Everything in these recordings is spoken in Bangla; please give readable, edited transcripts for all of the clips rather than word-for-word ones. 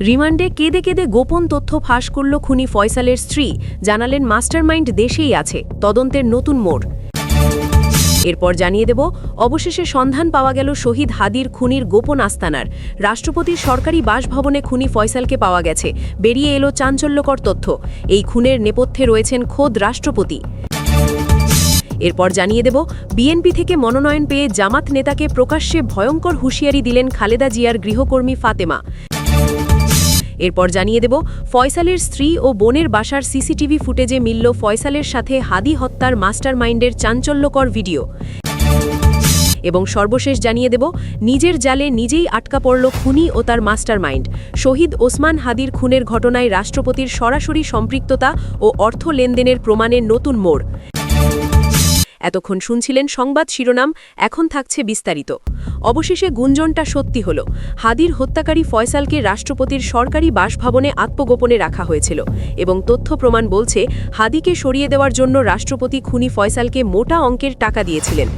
রিমান্ডে কেঁদে কেঁদে গোপন তথ্য ফাঁস করল খুনি ফয়সালের স্ত্রী, জানালেন মাস্টারমাইন্ড দেশেই আছে, তদন্তের নতুন মোড়। এরপর জানিয়ে দেব, অবশেষে সন্ধান পাওয়া গেল শহীদ হাদির খুনির গোপন আস্তানার। রাষ্ট্রপতির সরকারি বাসভবনে খুনি ফয়সালকে পাওয়া গেছে। বেরিয়ে এলো চাঞ্চল্যকর তথ্য, এই খুনের নেপথ্যে রয়েছেন খোদ রাষ্ট্রপতি। এরপর জানিয়ে দেব, বিএনপি থেকে মনোনয়ন পেয়ে জামাত নেতাকে প্রকাশ্যে ভয়ঙ্কর হুঁশিয়ারি দিলেন খালেদা জিয়ার গৃহকর্মী ফাতেমা। এরপর জানিয়ে দেব, ফয়সালের স্ত্রী ও বোনের বাসার সিসিটিভি ফুটেজে মিলল ফয়সালের সাথে হাদি হত্যার মাস্টারমাইন্ডের চাঞ্চল্যকর ভিডিও। এবং সর্বশেষ জানিয়ে দেব, নিজের জালে নিজেই আটকা পড়ল খুনি ও তার মাস্টারমাইন্ড। শহীদ ওসমান হাদির খুনের ঘটনায় রাষ্ট্রপতির সরাসরি সম্পৃক্ততা ও অর্থ লেনদেনের প্রমাণের নতুন মোড়। এতক্ষণ শুনছিলেন সংবাদ শিরোনাম, এখন থাকছে বিস্তারিত। অবশেষে গুঞ্জনটা সত্যি হল। হাদির হত্যাকারী ফয়সালকে রাষ্ট্রপতির সরকারি বাসভবনে আত্মগোপনে রাখা হয়েছিল এবং তথ্য প্রমাণ বলছে হাদিকে সরিয়ে দেওয়ার জন্য রাষ্ট্রপতি খুনি ফয়সালকে মোটা অঙ্কের টাকা দিয়েছিলেন।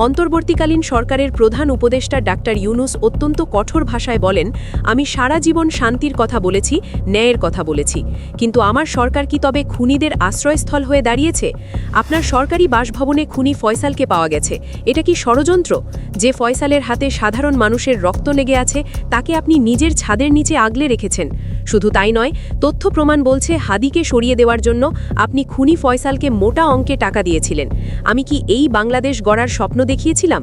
অন্তর্বর্তীকালীন সরকারের প্রধান উপদেষ্টা ডাক্তার ইউনুস অত্যন্ত কঠোর ভাষায় বলেন, আমি সারা জীবন শান্তির কথা বলেছি, ন্যায়ের কথা বলেছি, কিন্তু আমার সরকার কি তবে খুনিদের আশ্রয়স্থল হয়ে দাঁড়িয়েছে? আপনার সরকারি বাসভবনে খুনি ফয়সালকে পাওয়া গেছে, এটা কি ষড়যন্ত্র? যে ফয়সালের হাতে সাধারণ মানুষের রক্ত লেগে আছে, তাকে আপনি নিজের ছাদের নিচে আগলে রেখেছেন। শুধু তাই নয়, তথ্য প্রমাণ বলছে হাদিকে সরিয়ে দেওয়ার জন্য আপনি খুনি ফয়সালকে মোটা অঙ্কে টাকা দিয়েছিলেন। আমি কি এই বাংলাদেশ গড়ার স্বপ্ন দেখিয়েছিলাম?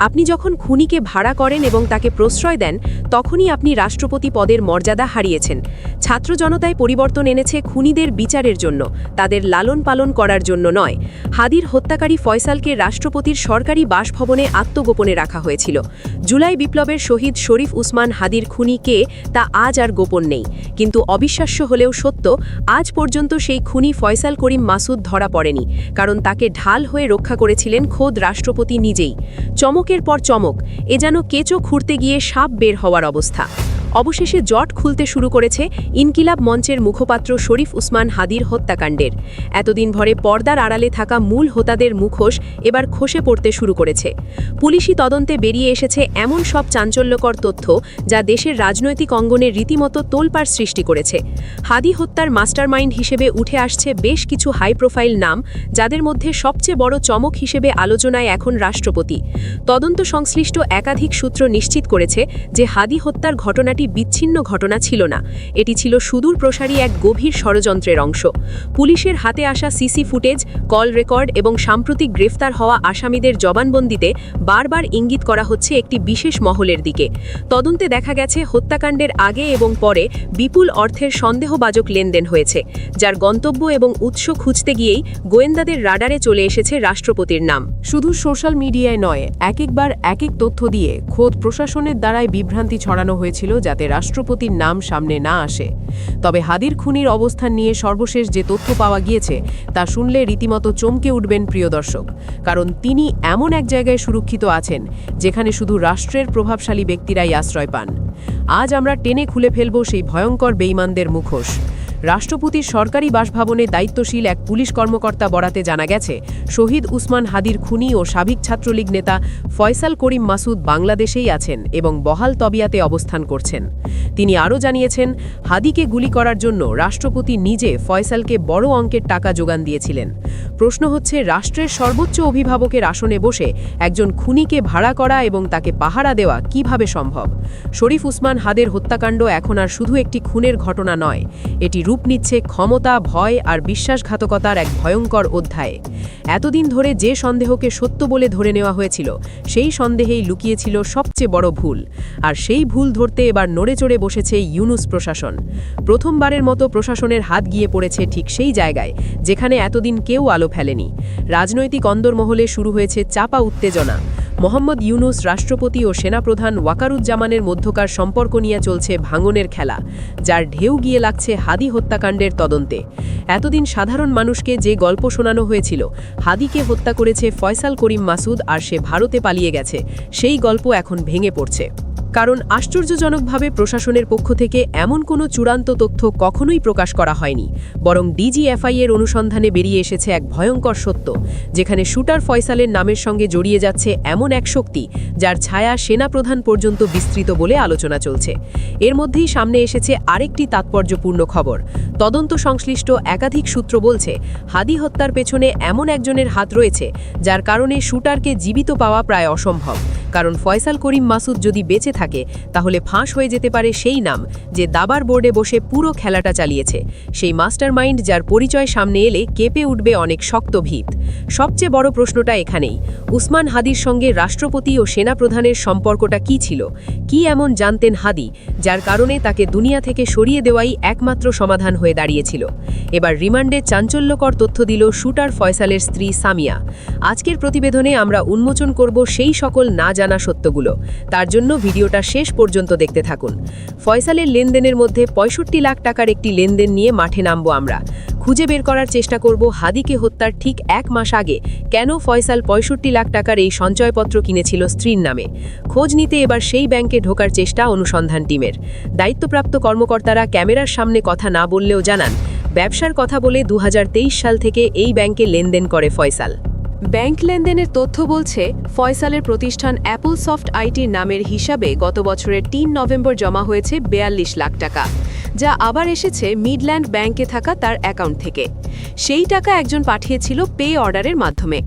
আপনি যখন খুনিকে ভাড়া করেন এবং তাকে প্রশ্রয় দেন, তখনই আপনি রাষ্ট্রপতি পদের মর্যাদা হারিয়েছেন। ছাত্র জনতায় পরিবর্তন এনেছে খুনিদের বিচারের জন্য, তাদের লালন পালন করার জন্য নয়। হাদির হত্যাকারী ফয়সালকে রাষ্ট্রপতির সরকারি বাসভবনে আত্মগোপনে রাখা হয়েছিল। জুলাই বিপ্লবের শহীদ শরীফ উসমান হাদির খুনি কে, তা আজ আর গোপন নেই। কিন্তু অবিশ্বাস্য হলেও সত্য, আজ পর্যন্ত সেই খুনি ফয়সাল করিম মাসুদ ধরা পড়েনি, কারণ তাকে ঢাল হয়ে রক্ষা করেছিলেন খোদ রাষ্ট্রপতি নিজেই। চমকের পর চমক, এ যেন কেঁচো খুঁড়তে গিয়ে সাপ বের হওয়ার অবস্থা। অবশেষে জট খুলতে শুরু করেছে ইনকিলাব মঞ্চের মুখপাত্র শরীফ উসমান হাদির হত্যাকাণ্ডের। এতদিন ভরে পর্দার আড়ালে থাকা মূল হোতাদের মুখোশ এবার খসে পড়তে শুরু করেছে। পুলিশি তদন্তে বেরিয়ে এসেছে এমন সব চাঞ্চল্যকর তথ্য, যা দেশের রাজনৈতিক অঙ্গনে রীতিমতো তোলপাড় সৃষ্টি করেছে। হাদি হত্যার মাস্টারমাইন্ড হিসেবে উঠে আসছে বেশ কিছু হাই প্রোফাইল নাম, যাদের মধ্যে সবচেয়ে বড় চমক হিসেবে আলোচনায় এখন রাষ্ট্রপতি। তদন্ত সংশ্লিষ্ট একাধিক সূত্র নিশ্চিত করেছে যে হাদি হত্যার ঘটনাটি বিচ্ছিন্ন ঘটনা ছিল না, এটি ছিল সুদূর প্রসারী এক গভীর ষড়যন্ত্রের অংশ। পুলিশের হাতে আসা সিসি ফুটেজ, কল রেকর্ড এবং সাম্প্রতিক গ্রেফতার হওয়া আসামিদের জবানবন্দিতে বারবার ইঙ্গিত করা হচ্ছে একটি বিশেষ মহলের দিকে। তদন্তে দেখা গেছে হত্যাকাণ্ডের আগে এবং পরে বিপুল অর্থের সন্দেহবাচক লেনদেন হয়েছে, যার গন্তব্য এবং উৎস খুঁজতে গিয়েই গোয়েন্দাদের রাডারে চলে এসেছে রাষ্ট্রপতির নাম। শুধু সোশ্যাল মিডিয়ায় নয়, একবার এক তথ্য দিয়ে খোদ প্রশাসনের দ্বারাই বিভ্রান্তি ছড়ানো হয়েছিল, যাতে রাষ্ট্রপতির নাম সামনে না আসে। তবে হাদির খুনির অবস্থান নিয়ে সর্বশেষ যে তথ্য পাওয়া গিয়েছে, তা শুনলে রীতিমতো চমকে উঠবেন প্রিয় দর্শক, কারণ তিনি এমন এক জায়গায় সুরক্ষিত আছেন যেখানে শুধু রাষ্ট্রের প্রভাবশালী ব্যক্তিরাই আশ্রয় পান। আজ আমরা টেনে খুলে ফেলব সেই ভয়ঙ্কর বেঈমানদের মুখোশ। রাষ্ট্রপতির সরকারি বাসভবনে দায়িত্বশীল এক পুলিশ কর্মকর্তা বরাতে জানা গেছে, শহীদ উসমান হাদির খুনি ও সাবেক ছাত্রলীগ নেতা ফয়সাল করিম মাসুদ বাংলাদেশেই আছেন এবং বহাল তবিয়াতে অবস্থান করছেন। তিনি আরও জানিয়েছেন, হাদিকে গুলি করার জন্য রাষ্ট্রপতি নিজে ফয়সালকে বড় অঙ্কের টাকা যোগান দিয়েছিলেন। প্রশ্ন হচ্ছে, রাষ্ট্রের সর্বোচ্চ অভিভাবকের আসনে বসে একজন খুনিকে ভাড়া করা এবং তাকে পাহারা দেওয়া কিভাবে সম্ভব? শরীফ উসমান হাদের হত্যাকাণ্ড এখন আর শুধু একটি খুনের ঘটনা নয়, এটি রূপ নিচ্ছে ক্ষমতা, ভয় আর বিশ্বাসঘাতকতার এক ভয়ঙ্কর অধ্যায়ে। এতদিন ধরে যে সন্দেহকে সত্য বলে ধরে নেওয়া হয়েছিল, সেই সন্দেহেই লুকিয়েছিল সবচেয়ে বড় ভুল। আর সেই ভুল ধরতে এবার নড়েচড়ে বসেছে ইউনুস প্রশাসন। প্রথমবারের মতো প্রশাসনের হাত গিয়ে পড়েছে ঠিক সেই জায়গায় যেখানে এতদিন কেউ আলো ফেলেনি। রাজনৈতিক অন্দরমহলে শুরু হয়েছে চাপা উত্তেজনা। মোহাম্মদ ইউনুস, রাষ্ট্রপতি ও সেনাপ্রধান ওয়াকারুজ্জামানের মধ্যকার সম্পর্ক নিয়ে চলছে ভাঙনের খেলা, যার ঢেউ গিয়ে লাগছে হাদি হত্যাকাণ্ডের তদন্তে। এতদিন সাধারণ মানুষকে যে গল্প শোনানো হয়েছিল, হাদিকে হত্যা করেছে ফয়সাল করিম মাসুদ আর সে ভারতে পালিয়ে গেছে, সেই গল্প এখন ভেঙে পড়ছে। কারণ আশ্চর্যজনকভাবে প্রশাসনের পক্ষ থেকে এমন কোনো চূড়ান্ত তথ্য কখনোই প্রকাশ করা হয়নি, বরং ডিজিএফআই এর অনুসন্ধানে বেরিয়ে এসেছে এক ভয়ঙ্কর সত্য, যেখানে শুটার ফয়সালের নামের সঙ্গে জড়িয়ে যাচ্ছে এমন এক শক্তি যার ছায়া সেনাপ্রধান পর্যন্ত বিস্তৃত বলে আলোচনা চলছে। এর মধ্যেই সামনে এসেছে আরেকটি তাৎপর্যপূর্ণ খবর। তদন্ত সংশ্লিষ্ট একাধিক সূত্র বলছে, হাদি হত্যার পেছনে এমন একজনের হাত রয়েছে যার কারণে শুটারকে জীবিত পাওয়া প্রায় অসম্ভব। কারণ ফয়সাল করিম মাসুদ যদি বেঁচে থাকে তাহলে ফাঁস হয়ে যেতে পারে সেই নাম যে দাবার বোর্ডে বসে পুরো খেলাটা চালিয়েছে, সেই মাস্টারমাইন্ড যার পরিচয় সামনে এলে কেঁপে উঠবে অনেক শক্ত ভিত। সবচেয়ে বড় প্রশ্নটা এখানেই, উসমান হাদির সঙ্গে রাষ্ট্রপতি ও সেনাপ্রধানের সম্পর্কটা কি ছিল? কি এমন জানতেন হাদি যার কারণে তাকে দুনিয়া থেকে সরিয়ে দেওয়াই একমাত্র সমাধান হয়ে দাঁড়িয়েছিল? এবার রিমান্ডে চাঞ্চল্যকর তথ্য দিল শুটার ফয়সালের স্ত্রী সামিয়া। আজকের প্রতিবেদনে আমরা উন্মোচন করব সেই সকল না জানা সত্যগুলো। তার জন্য ভিডিওটা শেষ পর্যন্ত দেখতে থাকুন। ফয়সালের লেনদেনের মধ্যে ৬৫ লাখ টাকার একটি লেনদেন নিয়ে মাঠে নামব আমরা। খুঁজে বের করার চেষ্টা করব হাদিকে হত্যার ঠিক ১ মাস আগে কেন ফয়সাল ৬৫ লাখ টাকার এই সঞ্চয়পত্র কিনেছিল স্ত্রীর নামে। খোঁজ নিতে এবার সেই ব্যাংকে ঢোকার চেষ্টা অনুসন্ধান টিমের। দায়িত্বপ্রাপ্ত কর্মকর্তারা ক্যামেরার সামনে কথা না বললেও জানান, ব্যবসার কথা বলে ২০২৩ সাল থেকে এই ব্যাংকে লেনদেন করে ফয়সাল। ব্যাংক লেনদেনের তথ্য বলছে, ফয়সালের প্রতিষ্ঠান অ্যাপল সফট আইটির নামের হিসাবে গত বছরের ৩ নভেম্বর জমা হয়েছে ৪২ লাখ টাকা, যা আবার এসেছে মিডল্যান্ড ব্যাংকে থাকা তার অ্যাকাউন্ট থেকে। সেই টাকা একজন পাঠিয়েছিল পে অর্ডারের মাধ্যমে।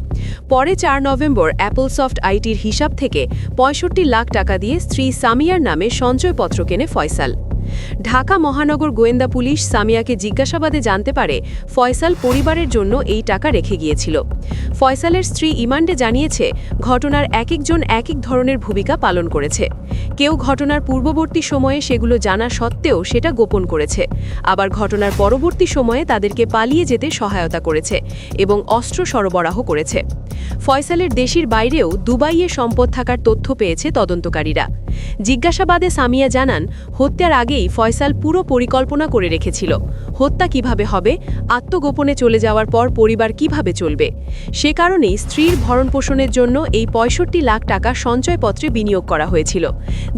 পরে ৪ নভেম্বর অ্যাপল সফট আইটির হিসাব থেকে ৬৫ লাখ টাকা দিয়ে স্ত্রী সামিয়ার নামে সঞ্চয়পত্র কেনে ফয়সাল। ঢাকা মহানগর গোয়েন্দা পুলিশ সামিয়াকে জিজ্ঞাসাবাদে জানতে পারে ফয়সাল পরিবারের জন্য এই টাকা রেখে গিয়েছিল। ফয়সালের স্ত্রী ইমান্ডে জানিয়েছে, ঘটনার একজন এক ধরনের ভূমিকা পালন করেছে। কেউ ঘটনার পূর্ববর্তী সময়ে সেগুলো জানা সত্ত্বেও সেটা গোপন করেছে, আবার ঘটনার পরবর্তী সময়ে তাদেরকে পালিয়ে যেতে সহায়তা করেছে এবং অস্ত্র সরবরাহ করেছে। ফয়সালের দেশের বাইরেও দুবাইয়ে সম্পদ থাকার তথ্য পেয়েছে তদন্তকারীরা। জিজ্ঞাসাবাদে সামিয়া জানান, হত্যার আগেই ফয়সাল পুরো পরিকল্পনা করে রেখেছিল। হত্যা কিভাবে হবে, আত্মগোপনে চলে যাওয়ার পর পরিবার কিভাবে চলবে। সে কারণেই স্ত্রীর ভরণপোষণের জন্য এই ৬৫ লাখ টাকা সঞ্চয়পত্রে বিনিয়োগ করা হয়েছিল,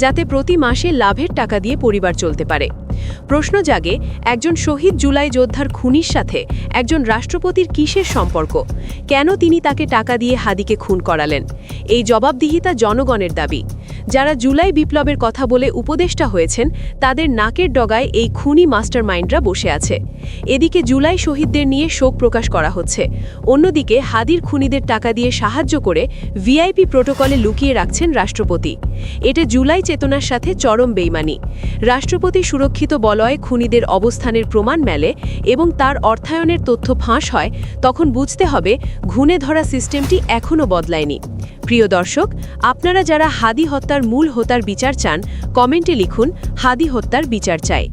যাতে প্রতি মাসে লাভের টাকা দিয়ে পরিবার চলতে পারে। প্রশ্ন জাগে, একজন শহীদ জুলাই যোদ্ধার খুনির সাথে একজন রাষ্ট্রপতির কিসের সম্পর্ক? কেন তিনি তাকে টাকা দিয়ে হাদিকে খুন করালেন? এই জবাবদিহিতা জনগণের দাবি। যারা জুলাই বিপ্লবের কথা বলে উপদেষ্টা হয়েছেন, তাদের নাকের ডগায় এই খুনি মাস্টারমাইন্ডরা বসে আছে। এদিকে জুলাই শহীদদের নিয়ে শোক প্রকাশ করা হচ্ছে, অন্যদিকে হাদির খুনিদের টাকা দিয়ে সাহায্য করে ভিআইপি প্রোটোকলে লুকিয়ে রাখছেন রাষ্ট্রপতি। এটা জুলাই চেতনার সাথে চরম বেইমানি। রাষ্ট্রপতি সুরক্ষিত বলয়ে খুনিদের অবস্থানের প্রমাণ মেলে এবং তার অর্থায়নের তথ্য ফাঁস হয়, তখন বুঝতে হবে ঘুণে ধরা সিস্টেমটি এখনও বদলায়নি। প্রিয় দর্শক, আপনারা যারা হাদি হত্যার মূল হোতার বিচার চান, কমেন্টে লিখুন, হাদি হত্যার বিচার চাই।